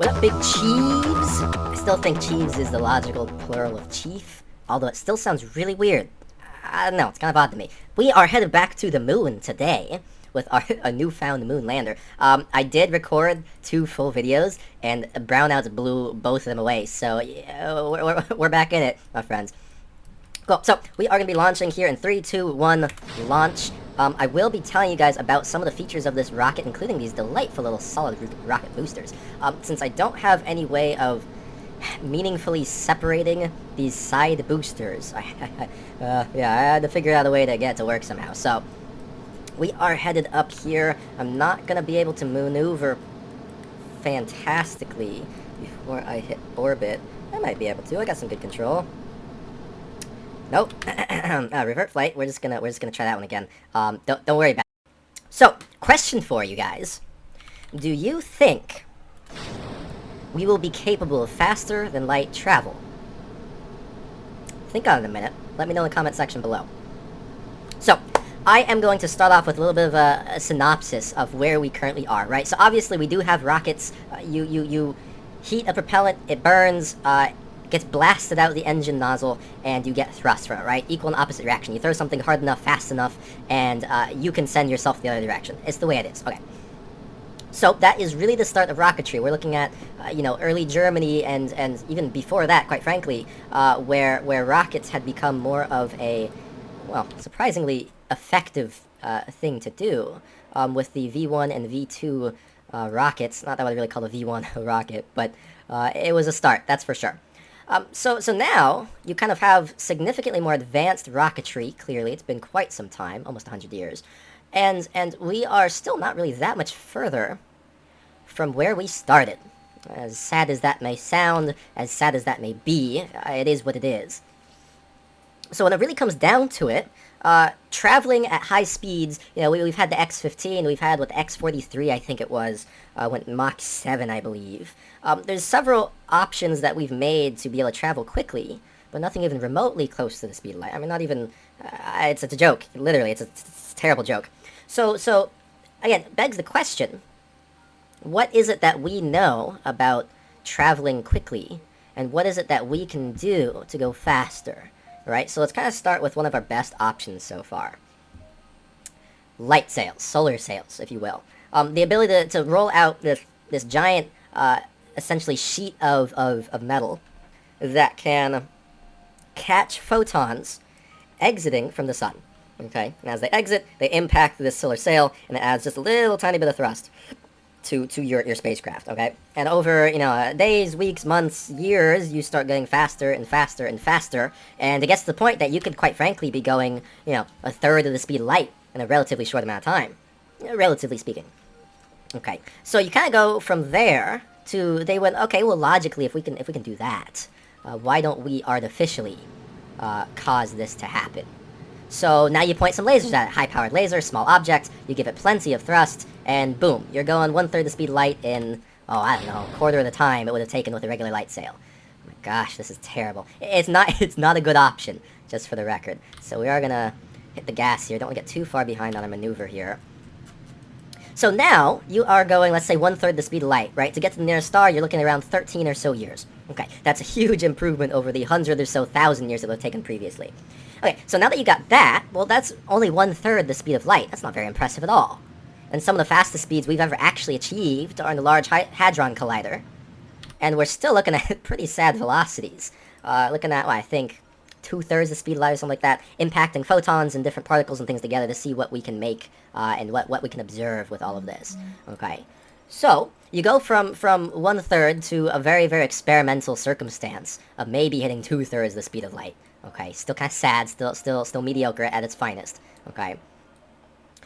What up, Big Chiefs? I still think Chiefs is the logical plural of chief, although it still sounds really weird. I don't know, it's kind of odd to me. We are headed back to the moon today with a newfound moon lander. I did record 2 full videos, and brownouts blew both of them away, so we're back in it, my friends. Cool, so we are going to be launching here in 3, 2, 1, launch. I will be telling you guys about some of the features of this rocket, including these delightful little solid rocket boosters. Since I don't have any way of meaningfully separating these side boosters, yeah, I had to figure out a way to get it to work somehow. So, we are headed up here. I'm not going to be able to maneuver fantastically before I hit orbit. I might be able to. I got some good control. Nope. Revert flight. We're just gonna try that one again. Don't worry about it. So, question for you guys: do you think we will be capable of faster than light travel? Think on it a minute. Let me know in the comment section below. So, I am going to start off with a little bit of a synopsis of where we currently are. Right. So obviously we do have rockets. You heat a propellant. It burns. Gets blasted out of the engine nozzle, and you get thrust from it, right? Equal and opposite reaction. You throw something hard enough, fast enough, and you can send yourself the other direction. It's the way it is. Okay. So that is really the start of rocketry. We're looking at, early Germany, and even before that, quite frankly, where rockets had become more of a, well, surprisingly effective thing to do, with the V1 and V2 rockets. Not that I would really call the V1 a rocket, but it was a start, that's for sure. So now, you kind of have significantly more advanced rocketry, clearly. It's been quite some time, almost 100 years. And we are still not really that much further from where we started. As sad as that may sound, as sad as that may be, it is what it is. So when it really comes down to it, traveling at high speeds, we've had the X-15, we've had the X-43, I think it was, went Mach 7, I believe. There's several options that we've made to be able to travel quickly, but nothing even remotely close to the speed of light. I mean, not even, it's a joke, literally, it's a terrible joke. So, again, begs the question, what is it that we know about traveling quickly, and what is it that we can do to go faster? Right, so let's kind of start with one of our best options so far. Light sails, solar sails, if you will. The ability to roll out this giant, essentially sheet of metal that can catch photons exiting from the sun. Okay, and as they exit, they impact this solar sail, and it adds just a little tiny bit of thrust to your spacecraft, okay? And over, days, weeks, months, years, you start getting faster and faster and faster, and it gets to the point that you could quite frankly be going, a third of the speed of light in a relatively short amount of time, relatively speaking. Okay, so you kind of go from there to, they went, okay, well, logically, if we can do that, why don't we artificially cause this to happen? So now you point some lasers at it, high-powered laser, small object, you give it plenty of thrust, and boom, you're going 1/3 the speed of light in, I don't know, a quarter of the time it would have taken with a regular light sail. Oh my gosh, this is terrible. It's not a good option, just for the record. So we are gonna hit the gas here, don't want to get too far behind on our maneuver here. So now, you are going, let's say, 1/3 the speed of light, right? To get to the nearest star, you're looking around 13 or so years. Okay, that's a huge improvement over the 100 or so thousand years it would have taken previously. Okay, so now that you got that, well, that's only 1/3 the speed of light. That's not very impressive at all. And some of the fastest speeds we've ever actually achieved are in the Large Hadron Collider. And we're still looking at pretty sad velocities. Looking at, I think, 2/3 the speed of light or something like that, impacting photons and different particles and things together to see what we can make and what we can observe with all of this. Okay, so you go from 1/3 to a very, very experimental circumstance of maybe hitting 2/3 the speed of light. Okay, still kind of sad, still mediocre at its finest. Okay,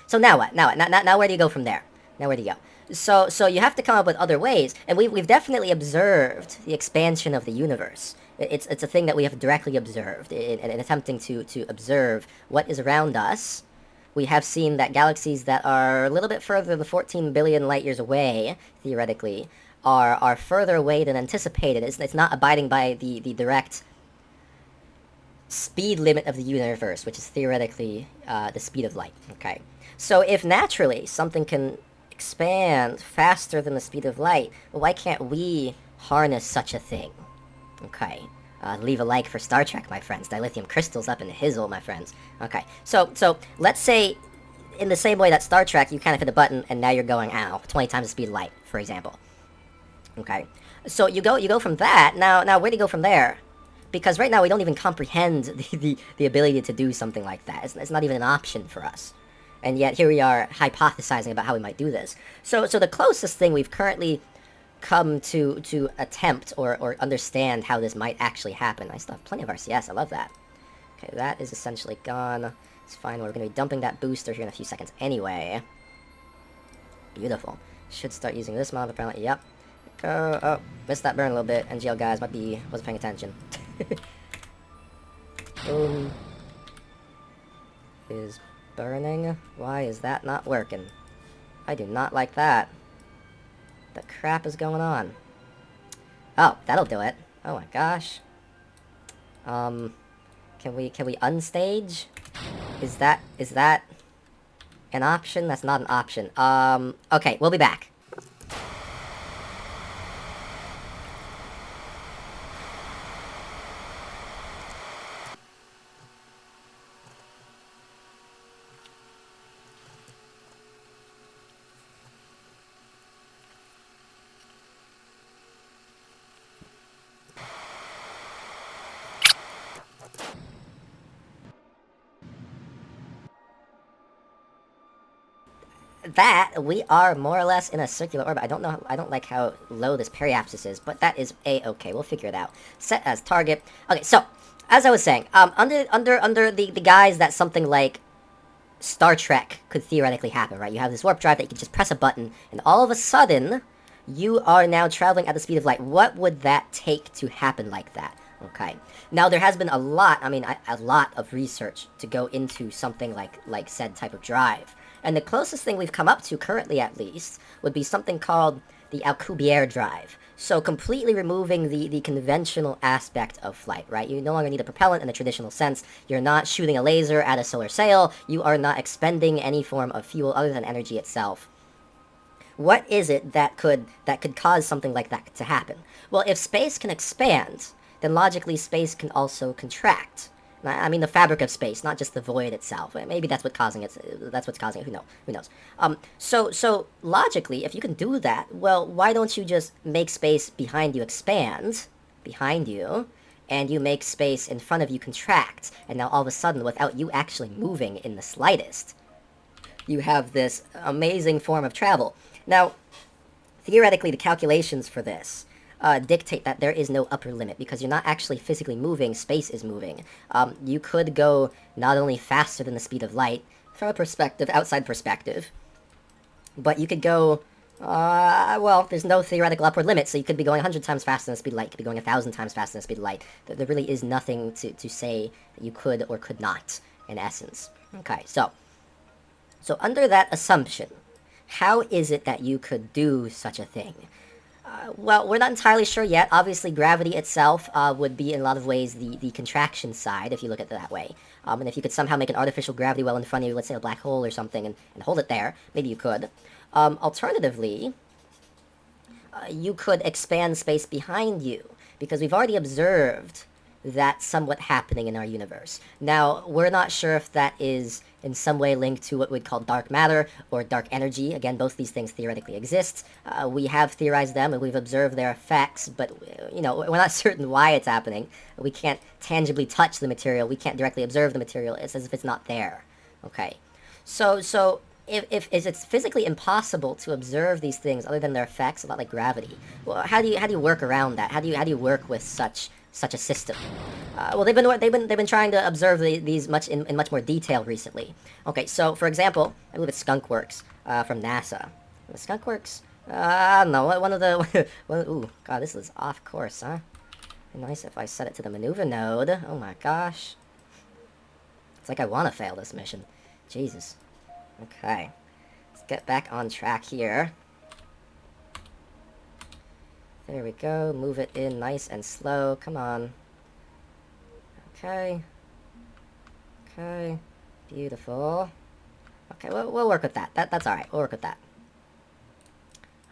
so now what? Now where do you go from there? Now where do you go? So you have to come up with other ways, and we've definitely observed the expansion of the universe. It's a thing that we have directly observed in attempting to observe what is around us. We have seen that galaxies that are a little bit further than 14 billion light years away, theoretically, are further away than anticipated. It's not abiding by the direct speed limit of the universe, which is theoretically the speed of light. Okay, so if naturally something can expand faster than the speed of light. Well, why can't we harness such a thing? Okay. Leave a like for Star Trek, my friends. Dilithium crystals up in the hizzle, my friends. Okay. So let's say, in the same way that Star Trek, you kind of hit a button and now you're going, 20 times the speed of light, for example. Okay. So you go from that. Now where do you go from there? Because right now we don't even comprehend the ability to do something like that. It's not even an option for us. And yet here we are hypothesizing about how we might do this. So the closest thing we've currently come to attempt or understand how this might actually happen. I still have plenty of RCS. I love that. Okay, that is essentially gone. It's fine. We're going to be dumping that booster here in a few seconds anyway. Beautiful. Should start using this mod apparently. Yep. Go. Oh, missed that burn a little bit. NGL guys wasn't paying attention. Boom. Is burning. Why is that not working? I do not like that. The crap is going on? Oh, that'll do it. Oh my gosh. Can we unstage? Is that an option? That's not an option. Okay, we'll be back. That, we are more or less in a circular orbit. I don't like how low this periapsis is, but that is a-okay. We'll figure it out. Set as target. Okay, so, as I was saying, under the guise that something like Star Trek could theoretically happen, right? You have this warp drive that you can just press a button, and all of a sudden, you are now traveling at the speed of light. What would that take to happen like that? Okay. Now, there has been a lot of research to go into something like said type of drive. And the closest thing we've come up to, currently at least, would be something called the Alcubierre Drive. So completely removing the conventional aspect of flight, right? You no longer need a propellant in the traditional sense. You're not shooting a laser at a solar sail. You are not expending any form of fuel other than energy itself. What is it that could cause something like that to happen? Well, if space can expand, then logically space can also contract. I mean the fabric of space, not just the void itself. Maybe that's what's causing it. Who knows? So logically, if you can do that, well, why don't you just make space behind you expand, behind you, and you make space in front of you contract, and now all of a sudden, without you actually moving in the slightest, you have this amazing form of travel. Now, theoretically, the calculations for this dictate that there is no upper limit, because you're not actually physically moving, space is moving. You could go not only faster than the speed of light, from a outside perspective, but you could go, well, there's no theoretical upward limit, so you could be going 100 times faster than the speed of light, you could be going 1,000 times faster than the speed of light. There really is nothing to say that you could or could not, in essence. Okay, so under that assumption, how is it that you could do such a thing? Well, we're not entirely sure yet. Obviously, gravity itself would be, in a lot of ways, the contraction side, if you look at it that way. And if you could somehow make an artificial gravity well in front of you, let's say a black hole or something, and hold it there, maybe you could. Alternatively, you could expand space behind you, because we've already observed that somewhat happening in our universe. Now, we're not sure if that is in some way linked to what we'd call dark matter or dark energy. Again, both these things theoretically exist. We have theorized them and we've observed their effects, but we're not certain why it's happening. We can't tangibly touch the material. We can't directly observe the material. It's as if it's not there. Okay. So if it's physically impossible to observe these things other than their effects, a lot like gravity, well, how do you work around that? How do you work with such a system? Well, they've been trying to observe these in much more detail recently. Okay, so for example, I believe it's Skunkworks from NASA. The Skunkworks? I don't know. One of the ooh, God, this is off course, huh? Nice if I set it to the maneuver node. Oh my gosh, it's like I want to fail this mission. Jesus. Okay, let's get back on track here. There we go. Move it in nice and slow. Come on. Okay. Okay. Beautiful. Okay, we'll work with that. That's alright. We'll work with that.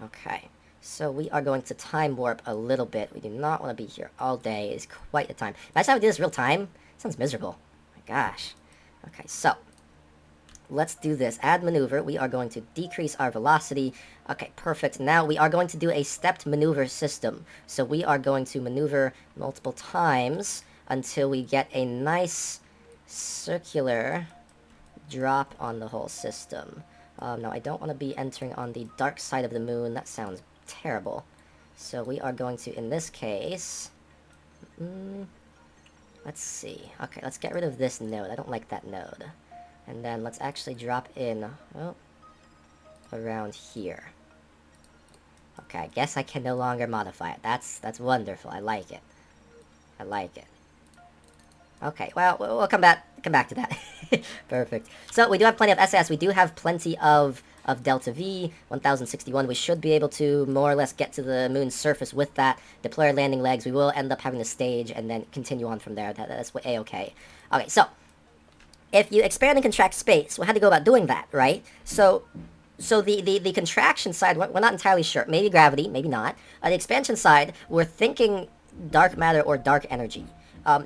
Okay, so we are going to time warp a little bit. We do not want to be here all day. It's quite a time. Imagine how we do this real time. Sounds miserable. My gosh. Okay, so let's do this. Add maneuver. We are going to decrease our velocity. Okay, perfect. Now we are going to do a stepped maneuver system. So we are going to maneuver multiple times until we get a nice circular drop on the whole system. Now, I don't want to be entering on the dark side of the moon. That sounds terrible. So we are going to, in this case... let's see. Okay, let's get rid of this node. I don't like that node. And then let's actually drop in, well, around here. Okay, I guess I can no longer modify it. That's wonderful. I like it. I like it. Okay, well, we'll come back to that. Perfect. So we do have plenty of SS. We do have plenty of Delta V, 1061. We should be able to more or less get to the moon's surface with that. Deploy our landing legs. We will end up having to stage and then continue on from there. That's A-okay. Okay, so if you expand and contract space, well, how do you go about doing that, right? So the contraction side, we're not entirely sure. Maybe gravity, maybe not. The expansion side, we're thinking dark matter or dark energy.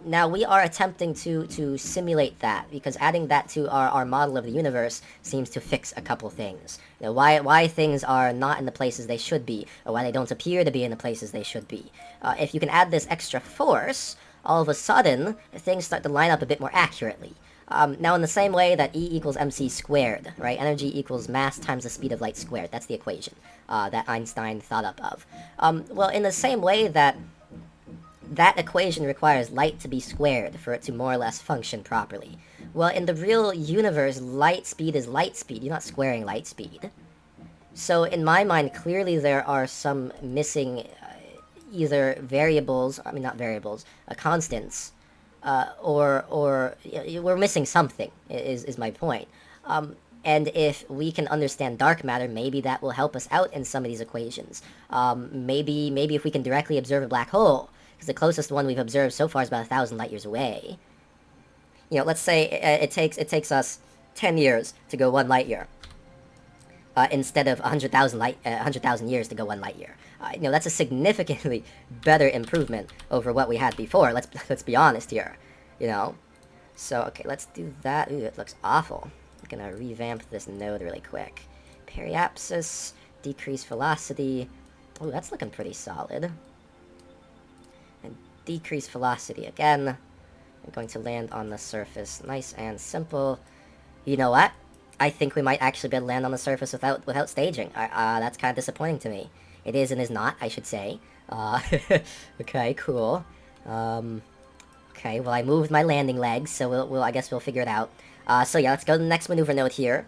Now, we are attempting to simulate that, because adding that to our model of the universe seems to fix a couple things. You know, why things are not in the places they should be, or why they don't appear to be in the places they should be. If you can add this extra force, all of a sudden, things start to line up a bit more accurately. Now, in the same way that E equals mc squared, right? Energy equals mass times the speed of light squared. That's the equation that Einstein thought up of. Well, in the same way that equation requires light to be squared for it to more or less function properly. Well, in the real universe, light speed is light speed. You're not squaring light speed. So, in my mind, clearly there are some missing either variables, I mean not variables, constants, or we're missing something, is my point. And if we can understand dark matter, maybe that will help us out in some of these equations. Maybe if we can directly observe a black hole, because the closest one we've observed so far is about 1,000 light years away. You know, let's say it takes us 10 years to go 1 light year, instead of 100,000 years to go 1 light year. You know, that's a significantly better improvement over what we had before. Let's be honest here. You know, so okay, let's do that. Ooh, it looks awful. I'm gonna revamp this node really quick. Periapsis, decrease velocity. Oh, that's looking pretty solid. And decrease velocity again. I'm going to land on the surface, nice and simple. You know what? I think we might actually be able to land on the surface without staging. That's kind of disappointing to me. It is and is not, I should say. Okay, cool. Okay, well, I moved my landing legs, so I guess we'll figure it out. So yeah, let's go to the next maneuver node here.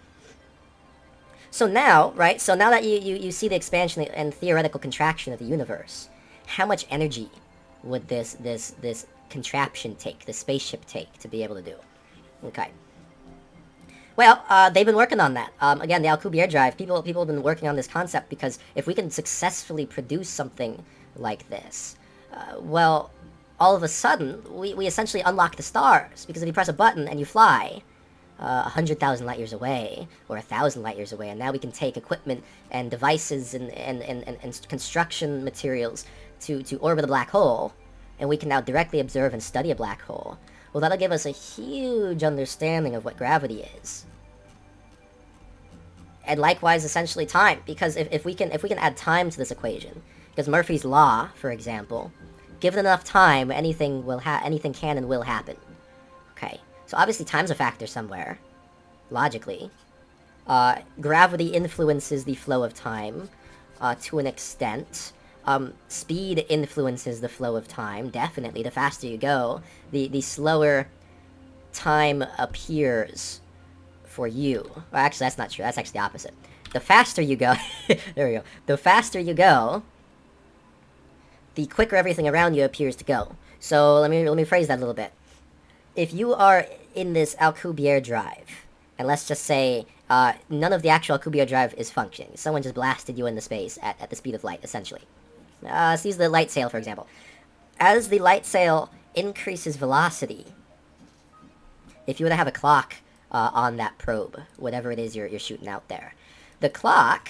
So now, right, so now that you see the expansion and theoretical contraction of the universe, how much energy would this contraption take, this spaceship take, to be able to do? Okay. Well, they've been working on that. Again, the Alcubierre Drive, people have been working on this concept, because if we can successfully produce something like this, well, all of a sudden, we essentially unlock the stars, because if you press a button and you fly 100,000 light years away, or 1,000 light years away, and now we can take equipment and devices and construction materials to orbit a black hole, and we can now directly observe and study a black hole. Well, that'll give us a huge understanding of what gravity is. And likewise, essentially time, because if we can add time to this equation, because Murphy's law, for example, given enough time, anything can and will happen. Okay, so obviously time's a factor somewhere, logically. Gravity influences the flow of time to an extent. Speed influences the flow of time, definitely. The faster you go, the slower time appears for you. Well, actually, that's not true. That's actually the opposite. The faster you go... there we go. The faster you go, the quicker everything around you appears to go. So, let me phrase that a little bit. If you are in this Alcubierre Drive, and let's just say none of the actual Alcubierre Drive is functioning. Someone just blasted you into space at the speed of light, essentially. Let's use the light sail, for example. As the light sail increases velocity, if you were to have a clock on that probe, whatever it is you're shooting out there, the clock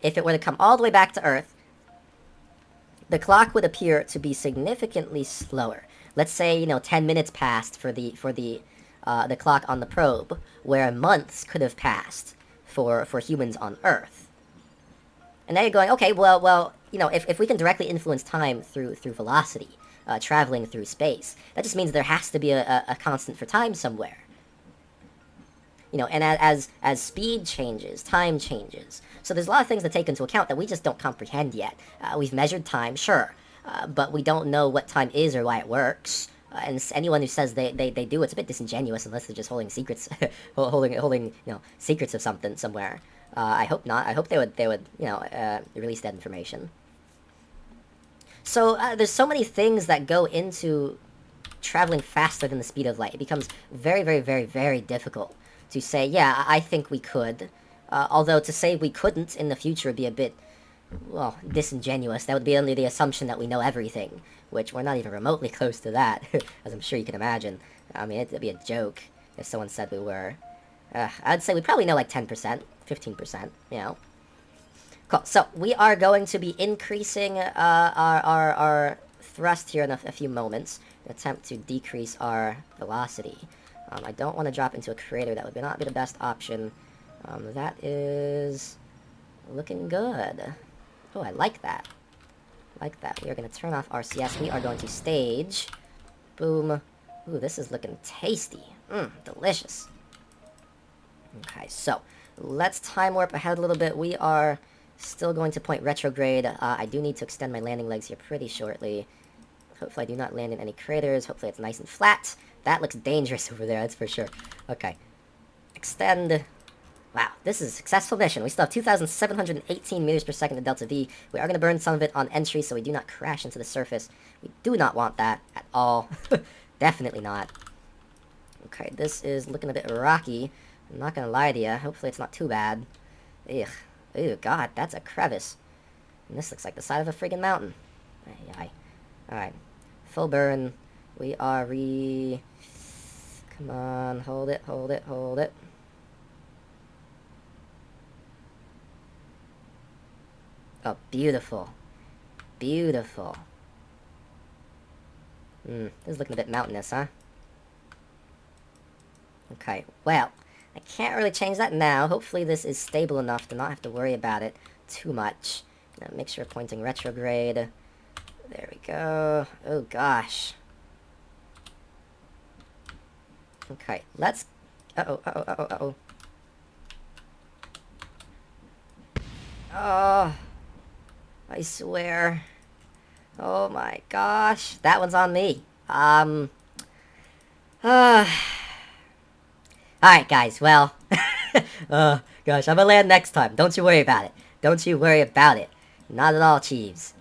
if it were to come all the way back to Earth, the clock would appear to be significantly slower. Let's say, 10 minutes passed for the clock on the probe, where months could have passed for humans on Earth. And now you're going, okay, well, if we can directly influence time through velocity, traveling through space, that just means there has to be a constant for time somewhere. And as speed changes, time changes. So there's a lot of things to take into account that we just don't comprehend yet. We've measured time, sure, but we don't know what time is or why it works. And anyone who says they do, it's a bit disingenuous unless they're just holding secrets, holding secrets of something somewhere. I hope not. I hope they would release that information. So there's so many things that go into traveling faster than the speed of light. It becomes very, very, very, very difficult to say, yeah, I think we could. Although to say we couldn't in the future would be a bit, well, disingenuous. That would be under the assumption that we know everything, which we're not even remotely close to that, as I'm sure you can imagine. I mean, it'd be a joke if someone said we were. I'd say we probably know like 10%, 15%, Cool, so we are going to be increasing our thrust here in a few moments, in an attempt to decrease our velocity. I don't want to drop into a crater. That would not be the best option. That is looking good. Oh, I like that. Like that. We are going to turn off RCS. We are going to stage. Boom. Ooh, this is looking tasty. Delicious. Okay, so let's time warp ahead a little bit. We are still going to point retrograde. I do need to extend my landing legs here pretty shortly. Hopefully I do not land in any craters. Hopefully it's nice and flat. That looks dangerous over there, that's for sure. Okay. Extend. Wow, this is a successful mission. We still have 2,718 meters per second to Delta V. We are going to burn some of it on entry so we do not crash into the surface. We do not want that at all. Definitely not. Okay, this is looking a bit rocky. I'm not going to lie to you. Hopefully it's not too bad. Ugh. Ew, God, that's a crevice. And this looks like the side of a friggin' mountain. Alright. Full burn. We are Come on, hold it. Oh, beautiful. Beautiful. This is looking a bit mountainous, huh? Okay, well, I can't really change that now. Hopefully this is stable enough to not have to worry about it too much. Now make sure pointing retrograde. There we go. Oh, gosh. Okay, let's... Uh-oh. Oh, I swear. Oh my gosh. That one's on me. Alright, guys, well... oh, gosh, I'm gonna land next time. Don't you worry about it. Don't you worry about it. Not at all, Chiefs.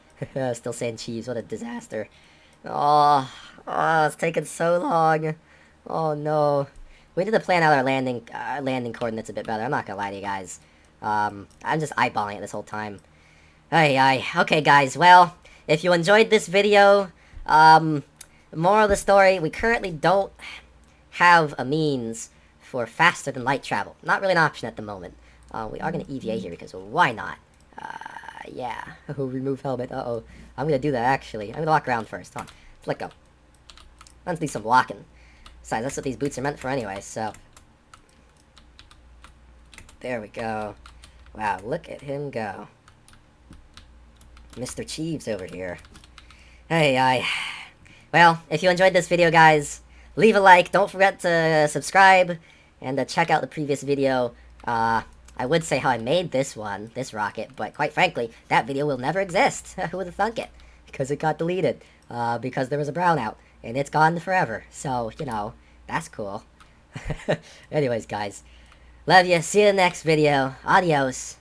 Still saying Chiefs, what a disaster. Oh, it's taking so long. Oh, no. We need to plan out our landing coordinates a bit better. I'm not gonna lie to you guys. I'm just eyeballing it this whole time. Okay, guys, well, if you enjoyed this video, moral of the story, we currently don't have a means for faster than light travel. Not really an option at the moment. We are going to EVA here because, well, why not? Yeah. Remove helmet. Uh-oh. I'm going to do that, actually. I'm going to walk around first. Hold on. Let's let go. Let's do some walking. Besides, that's what these boots are meant for anyway, so... There we go. Wow, look at him go. Mr. Cheeves over here. Well, if you enjoyed this video, guys, leave a like. Don't forget to subscribe and check out the previous video. I would say how I made this rocket, but quite frankly, that video will never exist. Who would have thunk it? Because it got deleted. Because there was a brownout, and it's gone forever. So, that's cool. Anyways, guys, love you. See you in the next video. Adios.